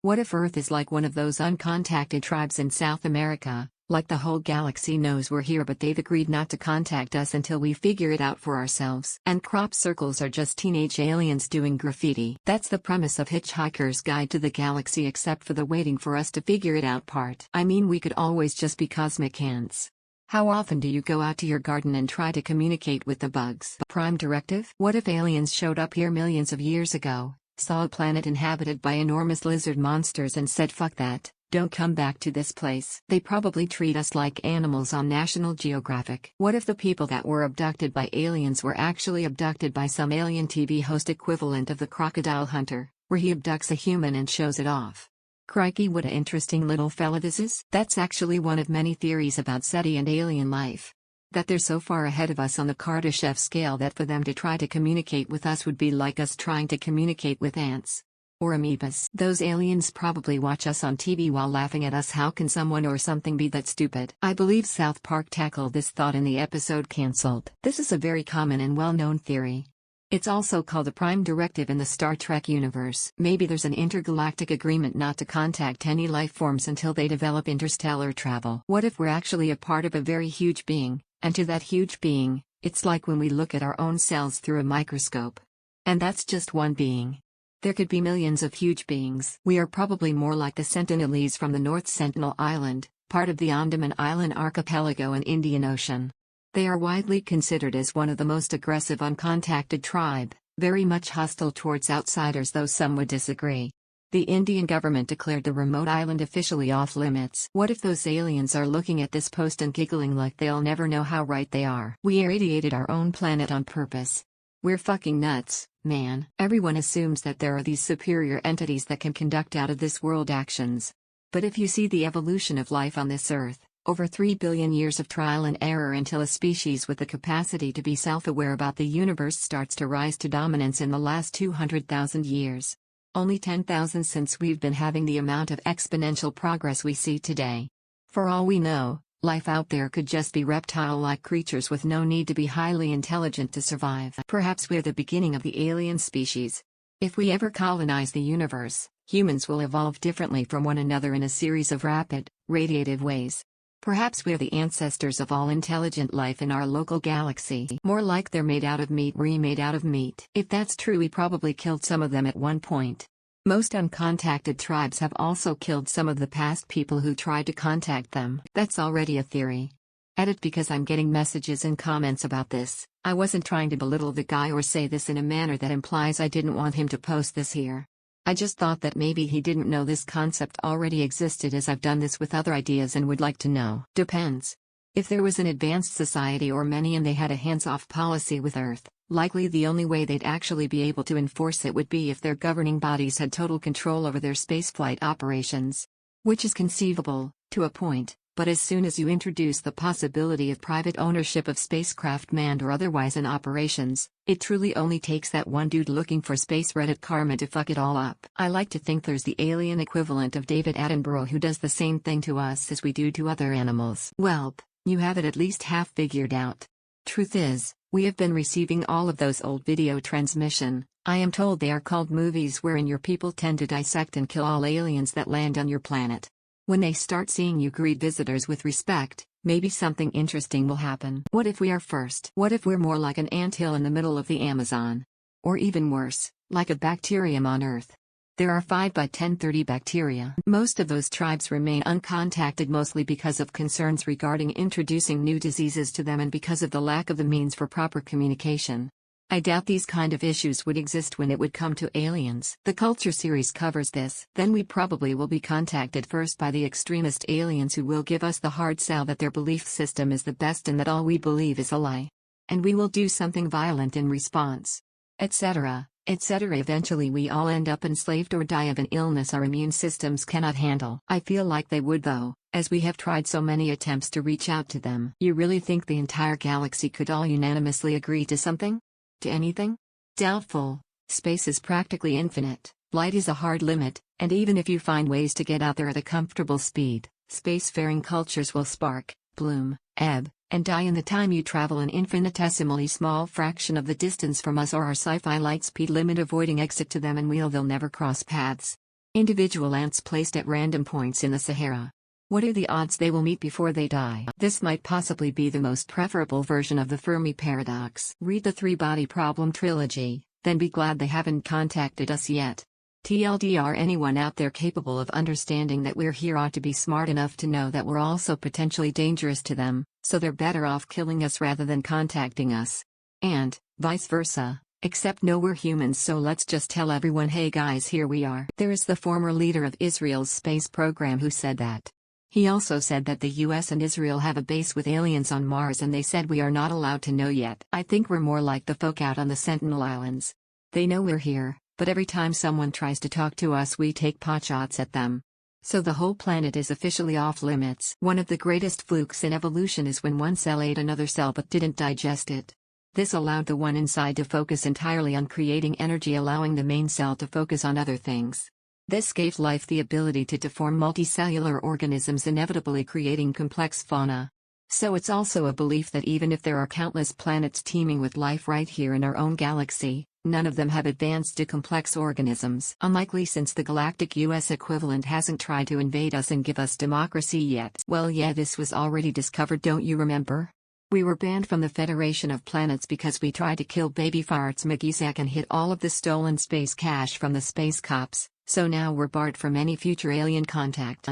What if Earth is like one of those uncontacted tribes in South America, like the whole galaxy knows we're here but they've agreed not to contact us until we figure it out for ourselves? And crop circles are just teenage aliens doing graffiti. That's the premise of Hitchhiker's Guide to the Galaxy, except for the waiting for us to figure it out part. I mean, we could always just be cosmic ants. How often do you go out to your garden and try to communicate with the bugs? Prime directive? What if aliens showed up here millions of years ago, saw a planet inhabited by enormous lizard monsters and said fuck that, don't come back to this place? They probably treat us like animals on National Geographic. What if the people that were abducted by aliens were actually abducted by some alien TV host equivalent of the crocodile hunter, where he abducts a human and shows it off? Crikey, what a interesting little fella this is. That's actually one of many theories about SETI and alien life. That they're so far ahead of us on the Kardashev scale that for them to try to communicate with us would be like us trying to communicate with ants. Or amoebas. Those aliens probably watch us on TV while laughing at us. How can someone or something be that stupid? I believe South Park tackled this thought in the episode Cancelled. This is a very common and well-known theory. It's also called the Prime Directive in the Star Trek universe. Maybe there's an intergalactic agreement not to contact any life forms until they develop interstellar travel. What if we're actually a part of a very huge being, and to that huge being, it's like when we look at our own cells through a microscope. And that's just one being. There could be millions of huge beings. We are probably more like the Sentinelese from the North Sentinel Island, part of the Andaman Island archipelago and Indian Ocean. They are widely considered as one of the most aggressive uncontacted tribe, very much hostile towards outsiders, though some would disagree. The Indian government declared the remote island officially off limits. What if those aliens are looking at this post and giggling like they'll never know how right they are? We irradiated our own planet on purpose. We're fucking nuts, man. Everyone assumes that there are these superior entities that can conduct out-of-this-world actions. But if you see the evolution of life on this Earth, over 3 billion years of trial and error until a species with the capacity to be self-aware about the universe starts to rise to dominance in the last 200,000 years. Only 10,000 since we've been having the amount of exponential progress we see today. For all we know, life out there could just be reptile-like creatures with no need to be highly intelligent to survive. Perhaps we're the beginning of the alien species. If we ever colonize the universe, humans will evolve differently from one another in a series of rapid, radiative ways. Perhaps we're the ancestors of all intelligent life in our local galaxy. More like they're made out of meat, remade out of meat. If that's true, we probably killed some of them at one point. Most uncontacted tribes have also killed some of the past people who tried to contact them. That's already a theory. Edit, because I'm getting messages and comments about this. I wasn't trying to belittle the guy or say this in a manner that implies I didn't want him to post this here. I just thought that maybe he didn't know this concept already existed, as I've done this with other ideas and would like to know. Depends. If there was an advanced society or many and they had a hands-off policy with Earth, likely the only way they'd actually be able to enforce it would be if their governing bodies had total control over their spaceflight operations. Which is conceivable, to a point. But as soon as you introduce the possibility of private ownership of spacecraft manned or otherwise in operations, it truly only takes that one dude looking for space Reddit karma to fuck it all up. I like to think there's the alien equivalent of David Attenborough who does the same thing to us as we do to other animals. Welp, you have it at least half figured out. Truth is, we have been receiving all of those old video transmission. I am told they are called movies, wherein your people tend to dissect and kill all aliens that land on your planet. When they start seeing you greet visitors with respect, maybe something interesting will happen. What if we are first? What if we're more like an anthill in the middle of the Amazon? Or even worse, like a bacterium on Earth. There are 5 by 1030 bacteria. Most of those tribes remain uncontacted, mostly because of concerns regarding introducing new diseases to them and because of the lack of the means for proper communication. I doubt these kind of issues would exist when it would come to aliens. The Culture series covers this. Then we probably will be contacted first by the extremist aliens who will give us the hard sell that their belief system is the best and that all we believe is a lie. And we will do something violent in response. Etc. etc. Eventually we all end up enslaved or die of an illness our immune systems cannot handle. I feel like they would though, as we have tried so many attempts to reach out to them. You really think the entire galaxy could all unanimously agree to something? To anything? Doubtful. Space is practically infinite, light is a hard limit, and even if you find ways to get out there at a comfortable speed, spacefaring cultures will spark, bloom, ebb, and die in the time you travel an infinitesimally small fraction of the distance from us or our sci-fi light speed limit, avoiding exit to them, and they'll never cross paths. Individual ants placed at random points in the Sahara. What are the odds they will meet before they die? This might possibly be the most preferable version of the Fermi paradox. Read the Three-Body Problem trilogy, then be glad they haven't contacted us yet. TLDR, anyone out there capable of understanding that we're here ought to be smart enough to know that we're also potentially dangerous to them, so they're better off killing us rather than contacting us. And, vice versa. Except no, we're humans, so let's just tell everyone, hey guys, here we are. There is the former leader of Israel's space program who said that. He also said that the US and Israel have a base with aliens on Mars, and they said we are not allowed to know yet. I think we're more like the folk out on the Sentinel Islands. They know we're here, but every time someone tries to talk to us we take potshots at them. So the whole planet is officially off limits. One of the greatest flukes in evolution is when one cell ate another cell but didn't digest it. This allowed the one inside to focus entirely on creating energy, allowing the main cell to focus on other things. This gave life the ability to form multicellular organisms, inevitably creating complex fauna. So it's also a belief that even if there are countless planets teeming with life right here in our own galaxy, none of them have advanced to complex organisms. Unlikely, since the galactic US equivalent hasn't tried to invade us and give us democracy yet. Well, yeah, this was already discovered, don't you remember? We were banned from the Federation of Planets because we tried to kill baby farts Magisak and hit all of the stolen space cash from the space cops, so now we're barred from any future alien contact.